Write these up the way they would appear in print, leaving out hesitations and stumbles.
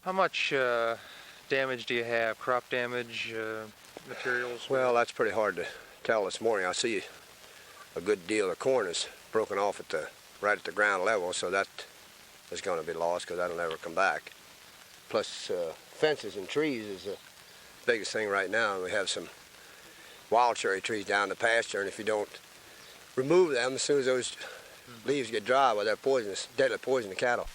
How much damage do you have? Crop damage, materials? Well, that's pretty hard to tell this morning. I see a good deal of corn is broken off right at the ground level, so that is going to be lost because that'll never come back. Plus, fences and trees is the biggest thing right now. We have some wild cherry trees down the pasture, and if you don't remove them, as soon as those leaves get dry, well, they're poisonous, deadly poison to cattle.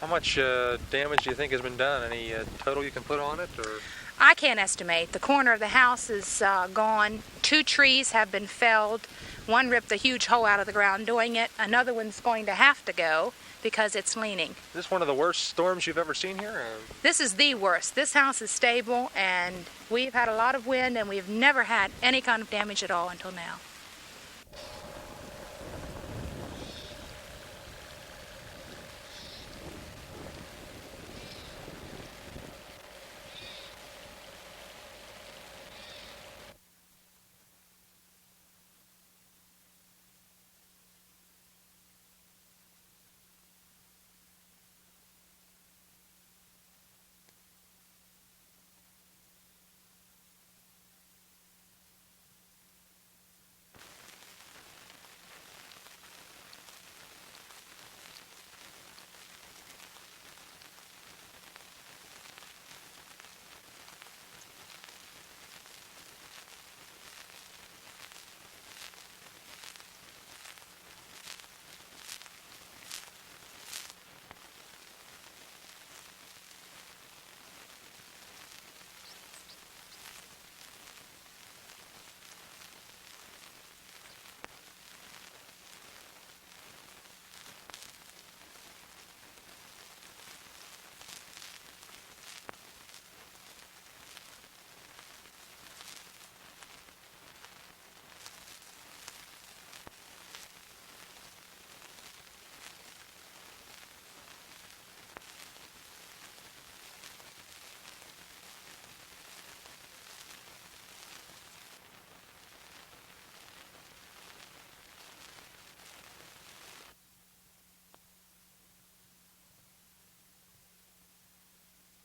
How much damage do you think has been done? Any total you can put on it? Or? I can't estimate. The corner of the house is gone. 2 trees have been felled. One ripped a huge hole out of the ground doing it. Another one's going to have to go because it's leaning. Is this one of the worst storms you've ever seen here? This is the worst. This house is stable, and we've had a lot of wind, and we've never had any kind of damage at all until now.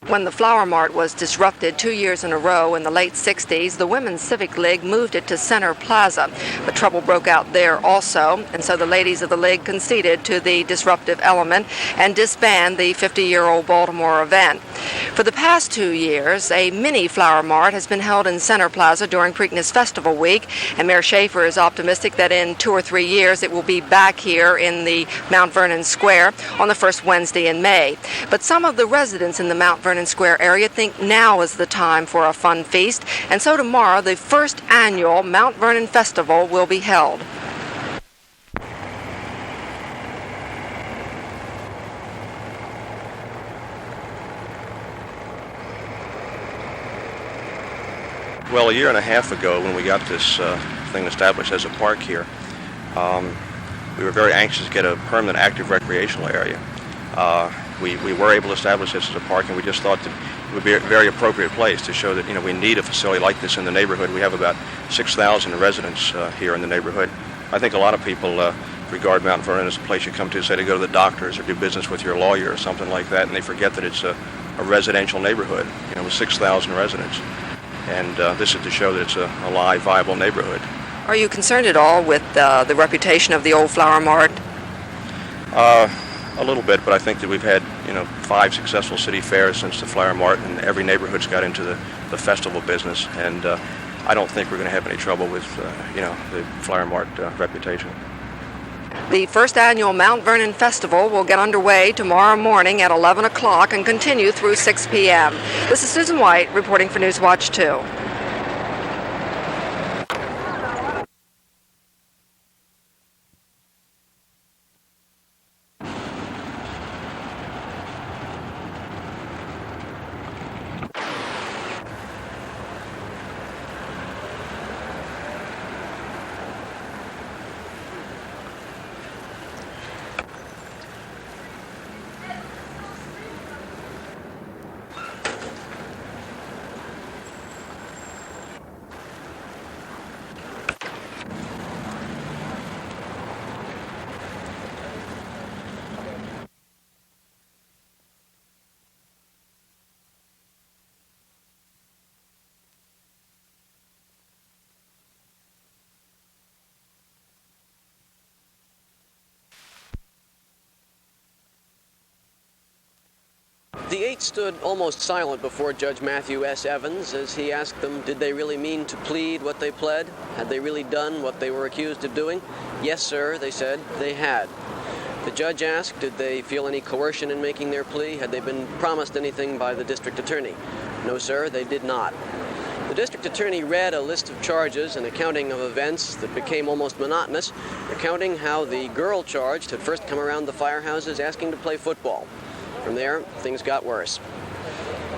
When the Flower Mart was disrupted 2 years in a row in the late 60s, the Women's Civic League moved it to Center Plaza. But trouble broke out there also, and so the ladies of the league conceded to the disruptive element and disbanded the 50-year-old Baltimore event. For the past 2 years, a mini Flower Mart has been held in Center Plaza during Preakness Festival Week, and Mayor Schaefer is optimistic that in 2 or 3 years it will be back here in the Mount Vernon Square on the first Wednesday in May. But some of the residents in the Mount Vernon Square area think now is the time for a fun feast, and so tomorrow the first annual Mount Vernon Festival will be held. Well, a year and a half ago, when we got this thing established as a park here, we were very anxious to get a permanent active recreational area. We were able to establish this as a park, and we just thought that it would be a very appropriate place to show that, you know, we need a facility like this in the neighborhood. We have about 6,000 residents here in the neighborhood. I think a lot of people regard Mount Vernon as a place you come to, say, to go to the doctors or do business with your lawyer or something like that, and they forget that it's a residential neighborhood, you know, with 6,000 residents. And this is to show that it's a live, viable neighborhood. Are you concerned at all with the reputation of the old Flower Mart? A little bit, but I think that we've had, you know, 5 successful city fairs since the Flower Mart, and every neighborhood's got into the festival business, and I don't think we're going to have any trouble with, you know, the Flower Mart reputation. The first annual Mount Vernon Festival will get underway tomorrow morning at 11 o'clock and continue through 6 p.m. This is Susan White reporting for Newswatch 2. The 8 stood almost silent before Judge Matthew S. Evans as he asked them, did they really mean to plead what they pled? Had they really done what they were accused of doing? Yes, sir, they said, they had. The judge asked, did they feel any coercion in making their plea? Had they been promised anything by the district attorney? No, sir, they did not. The district attorney read a list of charges, an accounting of events that became almost monotonous, recounting how the girl charged had first come around the firehouses asking to play football. From there, things got worse.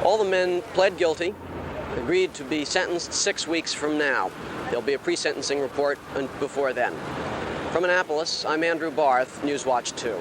All the men pled guilty, agreed to be sentenced 6 weeks from now. There'll be a pre-sentencing report before then. From Annapolis, I'm Andrew Barth, Newswatch 2.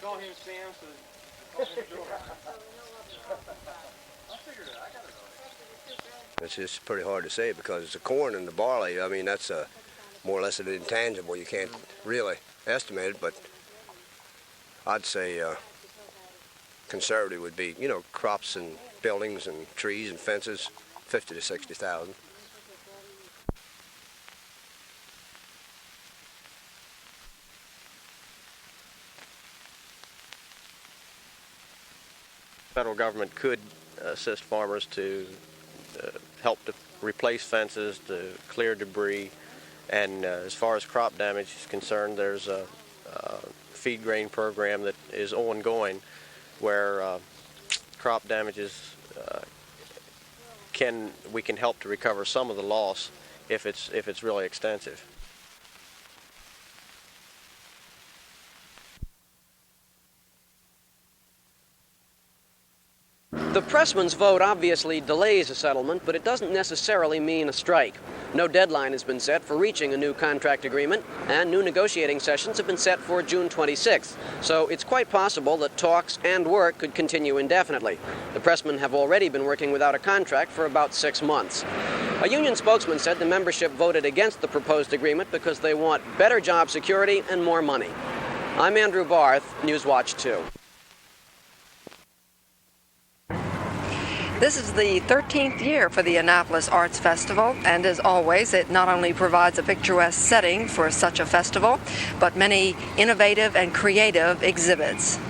Call him Sam, so call him George. I figured it. I got it right. It's just pretty hard to say because the corn and the barley, I mean, that's more or less an intangible. You can't really estimate it, but I'd say conservative would be, you know, crops and buildings and trees and fences, 50 to 60,000. Federal government could assist farmers to help to replace fences, to clear debris, and as far as crop damage is concerned, there's a feed grain program that is ongoing where crop damages we can help to recover some of the loss if it's really extensive. The pressman's vote obviously delays a settlement, but it doesn't necessarily mean a strike. No deadline has been set for reaching a new contract agreement, and new negotiating sessions have been set for June 26th. So it's quite possible that talks and work could continue indefinitely. The pressmen have already been working without a contract for about 6 months. A union spokesman said the membership voted against the proposed agreement because they want better job security and more money. I'm Andrew Barth, Newswatch 2. This is the 13th year for the Annapolis Arts Festival, and as always, it not only provides a picturesque setting for such a festival, but many innovative and creative exhibits.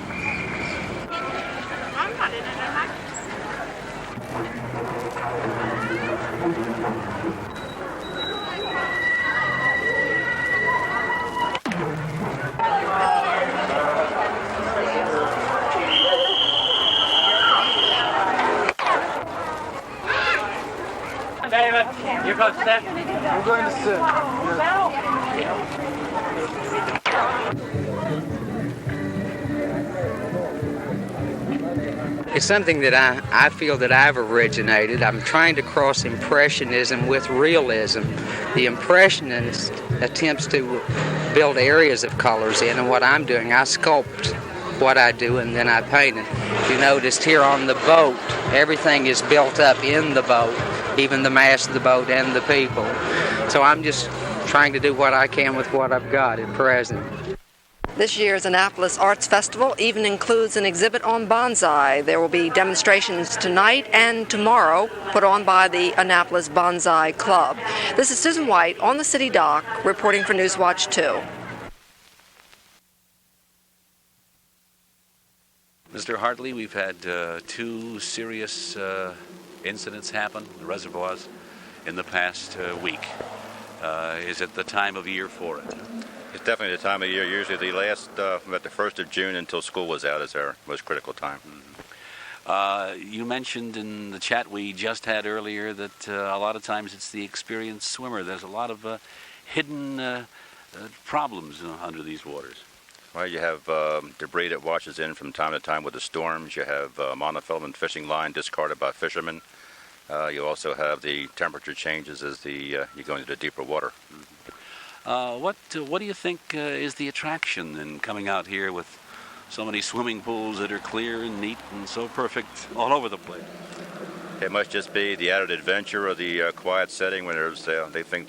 David, you're going to sit. We're going to sit. It's something that I feel that I've originated. I'm trying to cross Impressionism with realism. The Impressionist attempts to build areas of colors in, and what I'm doing, I sculpt what I do and then I paint it. If you noticed here on the boat, everything is built up in the boat, even the mast of the boat and the people. So I'm just trying to do what I can with what I've got at present. This year's Annapolis Arts Festival even includes an exhibit on bonsai. There will be demonstrations tonight and tomorrow put on by the Annapolis Bonsai Club. This is Susan White on the City Dock reporting for Newswatch 2. Mr. Hartley, we've had 2 serious incidents happen, reservoirs, in the past week. Is it the time of year for it? It's definitely the time of year. Usually the last, about the 1st of June until school was out is our most critical time. Mm-hmm. You mentioned in the chat we just had earlier that a lot of times it's the experienced swimmer. There's a lot of hidden problems under these waters. Well, you have debris that washes in from time to time with the storms. You have monofilament fishing line discarded by fishermen. You also have the temperature changes as you go into the deeper water. Mm-hmm. What do you think is the attraction in coming out here with so many swimming pools that are clear and neat and so perfect all over the place? It must just be the added adventure or the quiet setting when there's, they think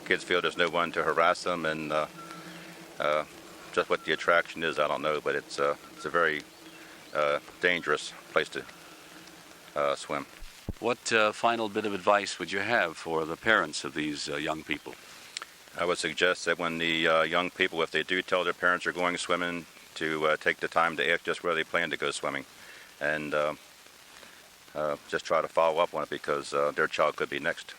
kids feel there's no one to harass them, and just what the attraction is, I don't know, but it's a very dangerous place to swim. What final bit of advice would you have for the parents of these young people? I would suggest that when the young people, if they do tell their parents they're going swimming, to take the time to ask just where they plan to go swimming, and just try to follow up on it, because their child could be next.